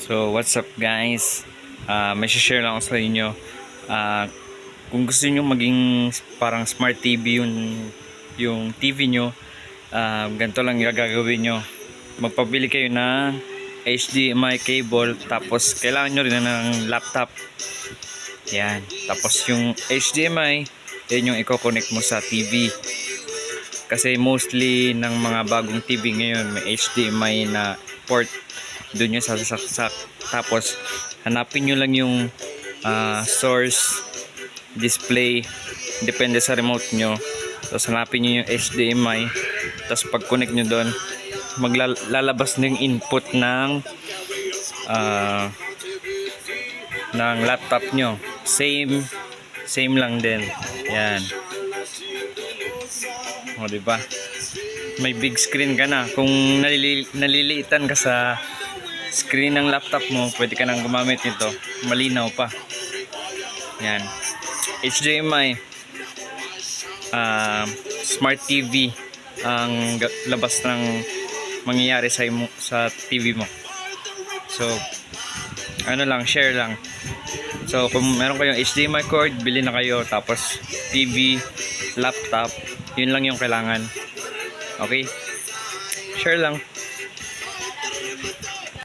So what's up guys, may share lang ako sa inyo. Kung gusto niyo maging parang smart TV yung TV nyo, ganito lang yung gagawin nyo. Magpabili kayo ng HDMI cable, tapos kailangan nyo rin ng laptop. Yan, tapos yung HDMI yan yung i-connect mo sa TV, kasi mostly ng mga bagong TV ngayon may HDMI na port. Doon yung sasaksak. Tapos hanapin nyo lang yung source, display, depende sa remote nyo. Tapos hanapin nyo yung HDMI, tapos pag connect nyo doon, maglalabas na yung input ng laptop nyo. Same lang din. Yan, o diba, may big screen ka na. Kung naliliitan ka sa screen ng laptop mo, pwede ka nang gumamit nito, malinaw pa. Yan, HDMI, smart TV ang labas ng mangyayari sa TV mo. So ano lang, share lang. So kung meron kayong HDMI cord, bili na kayo. Tapos TV, laptop, yun lang yung kailangan. Okay, share lang.